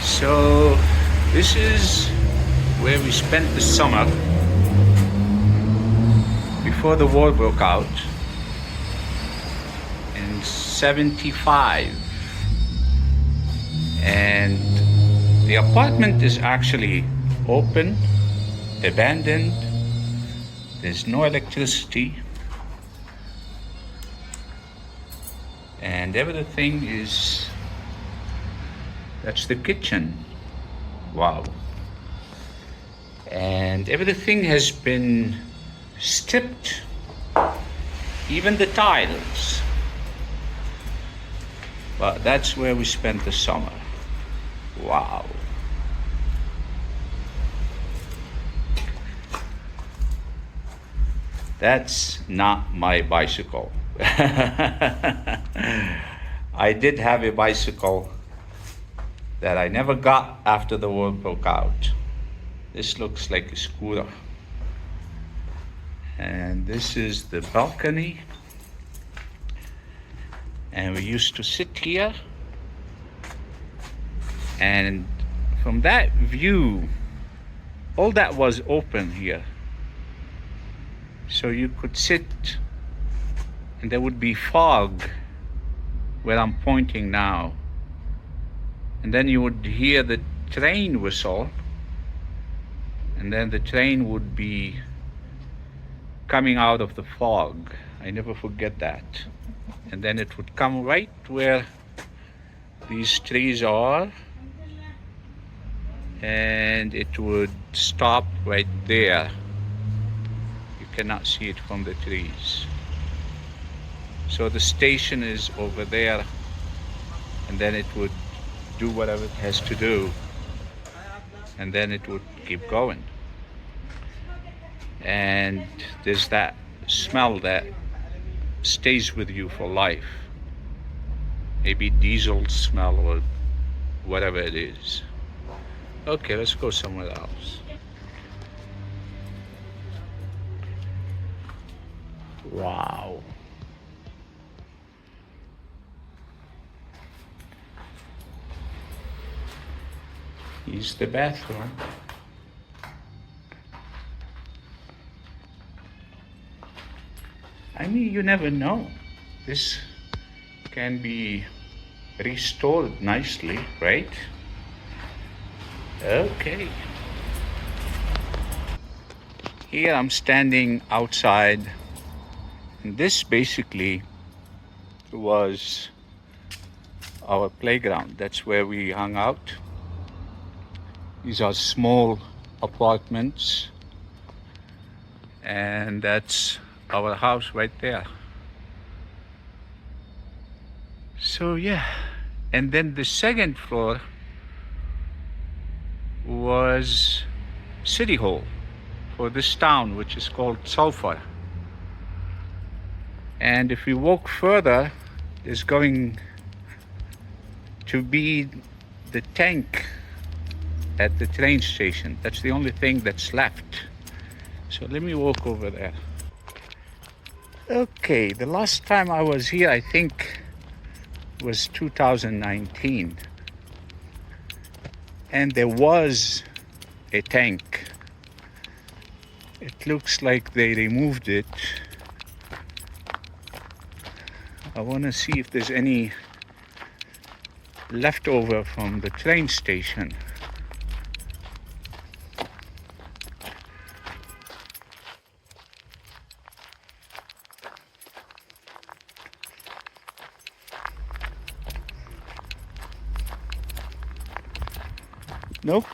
So this is where we spent the summer before the war broke out in 75. And the apartment is actually open, abandoned. There's no electricity. And everything is, that's the kitchen. Wow. And everything has been stripped, even the tiles. But that's where we spent the summer. Wow. That's not my bicycle. I did have a bicycle that I never got after the war broke out. This looks like a scooter. And this is the balcony. And we used to sit here. And from that view, all that was open here. So you could sit and there would be fog where I'm pointing now. And then you would hear the train whistle, and then the train would be coming out of the fog. I never forget that. And then it would come right where these trees are, and it would stop right there. You cannot see it from the trees. So the station is over there, and then it would do whatever it has to do, and then it would keep going. And there's that smell that stays with you for life. Maybe diesel smell or whatever it is. Okay, let's go somewhere else. Wow. Here's the bathroom. I mean, you never know. This can be restored nicely, right? Okay. Here I'm standing outside. And this basically was our playground. That's where we hung out. These are small apartments, and that's our house right there. So yeah, and then the second floor was City Hall for this town, which is called Sulphur. And if we walk further, there's going to be the tank at the train station. That's the only thing that's left. So let me walk over there. Okay, the last time I was here, I think, was 2019. And there was a tank. It looks like they removed it. I want to see if there's any leftover from the train station. Nope.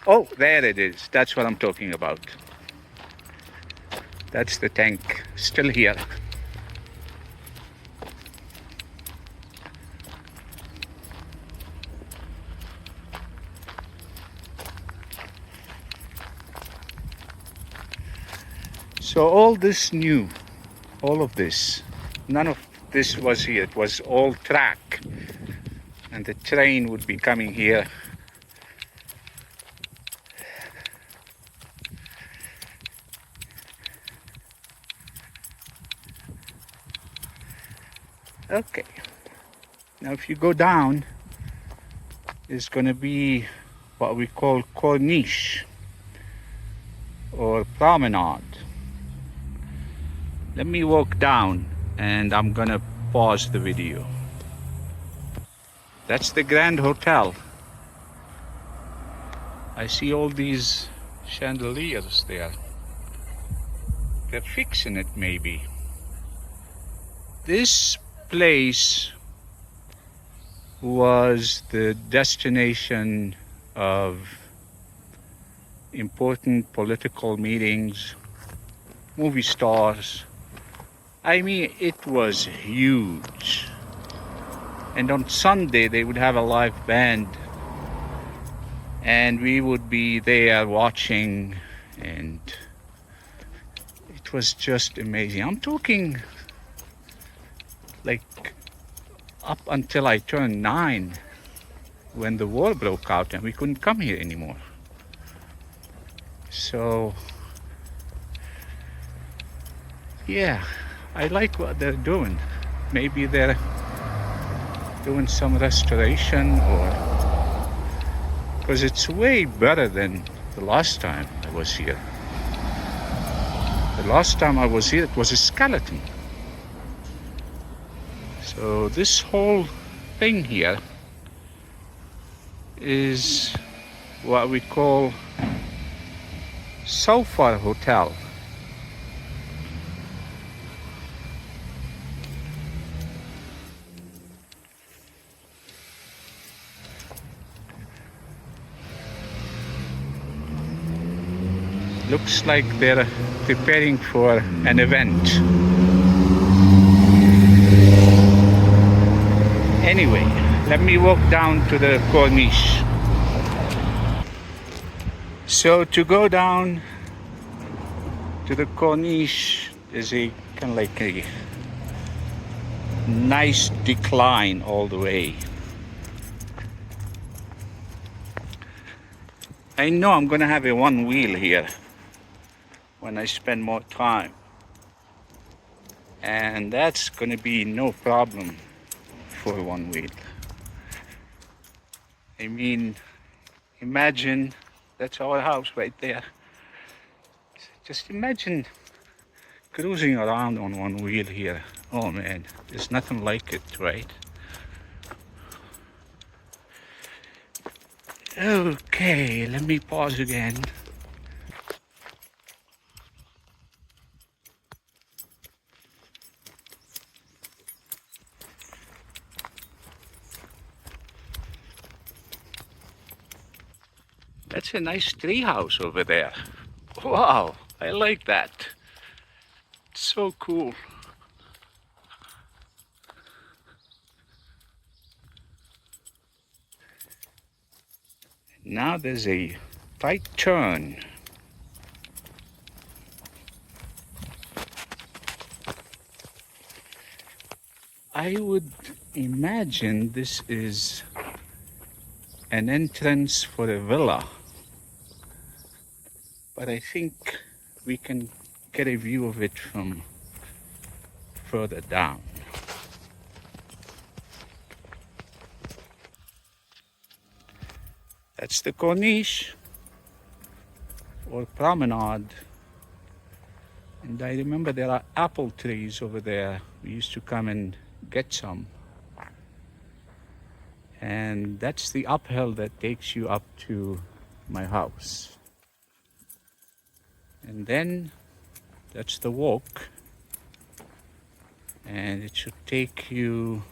Oh, there it is. That's what I'm talking about. That's the tank, still here. So all this new, all of this, none of this was here. It was all track. And the train would be coming here. Okay. Now if you go down, is going to be what we call corniche or promenade. Let me walk down and I'm going to pause the video. That's the Grand Hotel. I see all these chandeliers there. They're fixing it maybe. This place was the destination of important political meetings, movie stars. I mean, it was huge. And on Sunday they would have a live band and we would be there watching, and it was just amazing. I'm talking like up until I turned 9 when the war broke out and we couldn't come here anymore. So yeah, I like what they're doing. Maybe they're doing some restoration, or because it's way better than the last time I was here. The last time I was here, it was a skeleton. So this whole thing here is what we call Sulphur Hotel. Looks like they're preparing for an event. Anyway, let me walk down to the corniche. So to go down to the corniche is a kind of like a nice decline all the way. I know I'm gonna have a one wheel here when I spend more time, and that's gonna be no problem for one wheel. I mean, imagine that's our house right there. Just imagine cruising around on one wheel here. Oh man, there's nothing like it, right? Okay, let me pause again. That's a nice tree house over there. Wow, I like that. It's so cool. Now there's a tight turn. I would imagine this is an entrance for a villa, but I think we can get a view of it from further down. That's the corniche or promenade. And I remember there are apple trees over there. We used to come and get some. And that's the uphill that takes you up to my house. And then that's the walk. And it should take you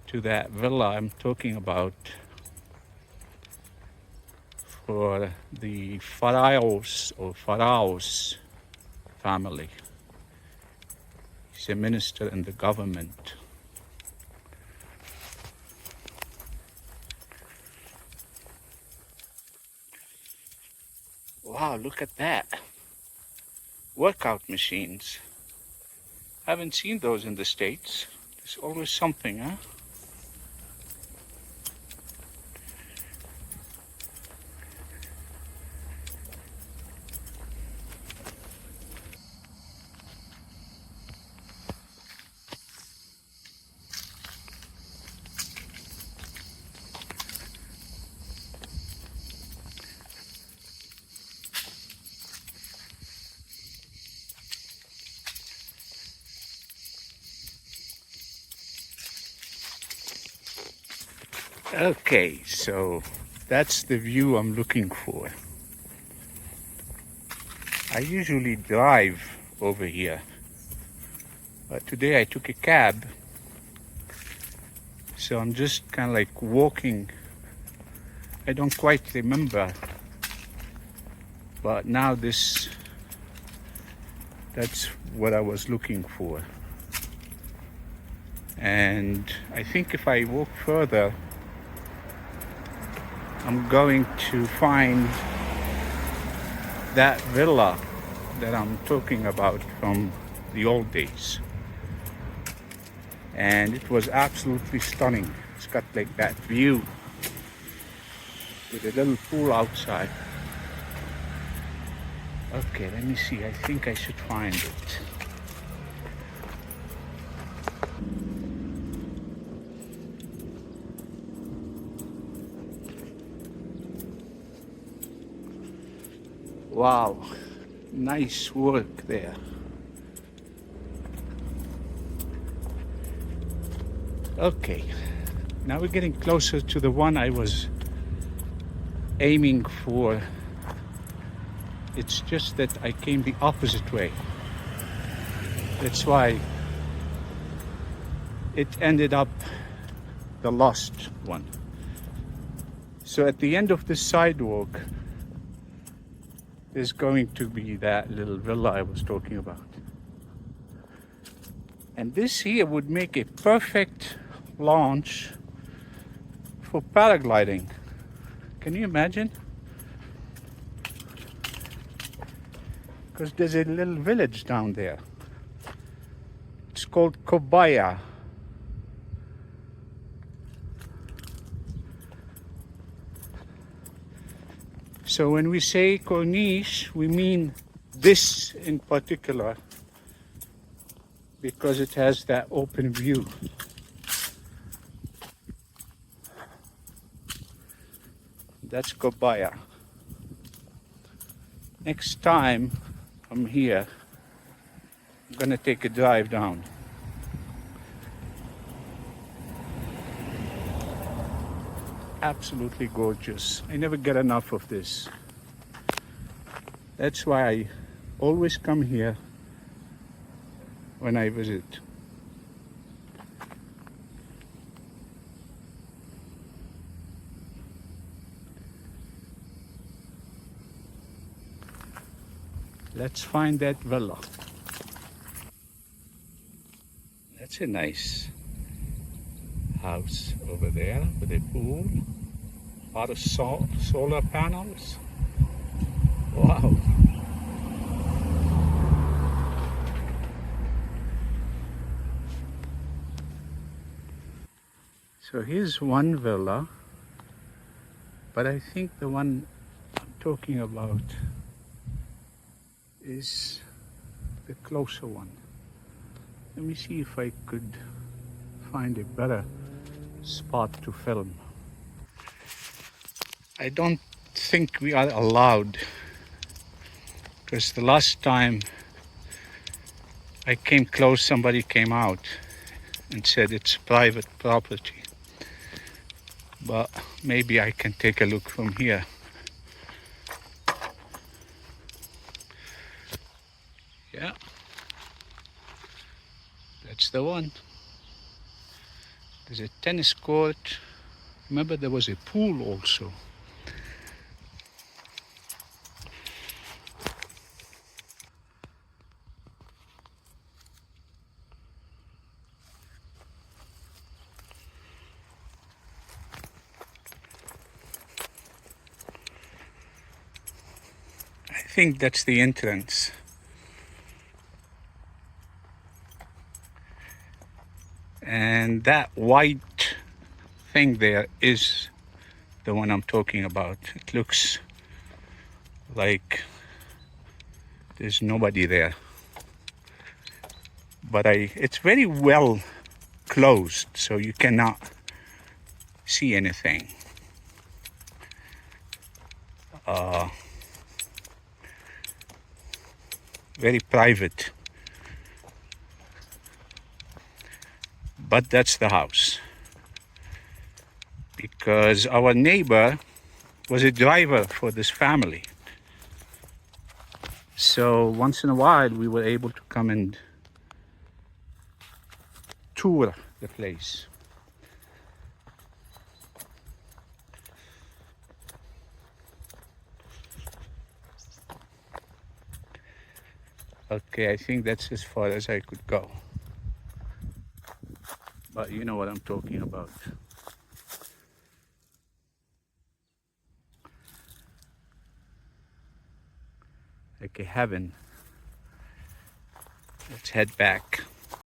to that villa I'm talking about for the Faraos or Faraos family. He's a minister in the government. Wow, look at that. Workout machines. Haven't seen those in the States. There's always something, huh? Okay, so that's the view I'm looking for. I usually drive over here, but today I took a cab, so I'm just kind of like walking. I don't quite remember, but now that's what I was looking for. And I think if I walk further, I'm going to find that villa that I'm talking about from the old days. And it was absolutely stunning. It's got like that view with a little pool outside. Okay, let me see. I think I should find it. Wow, nice work there. Okay, now we're getting closer to the one I was aiming for. It's just that I came the opposite way. That's why it ended up the lost one. So at the end of the sidewalk, there's going to be that little villa I was talking about. And this here would make a perfect launch for paragliding. Can you imagine? Because there's a little village down there. It's called Kobaya. So when we say Corniche, we mean this in particular, because it has that open view. That's Kobaya. Next time I'm here, I'm gonna take a drive down. Absolutely gorgeous. I never get enough of this. That's why I always come here when I visit. Let's find that villa. That's a nice house over there with a pool, a lot of solar panels. Wow. So here's one villa, but I think the one I'm talking about is the closer one. Let me see if I could find a better spot to film. I don't think we are allowed, because the last time I came close, somebody came out and said it's private property. But maybe I can take a look from here. Yeah, that's the one. There's a tennis court. Remember, there was a pool also. I think that's the entrance. And that white thing there is the one I'm talking about. It looks like there's nobody there. But it's very well closed, so you cannot see anything. Very private. But that's the house. because our neighbor was a driver for this family. So once in a while we were able to come and tour the place. Okay, I think that's as far as I could go. But you know what I'm talking about. Like a heaven. Let's head back.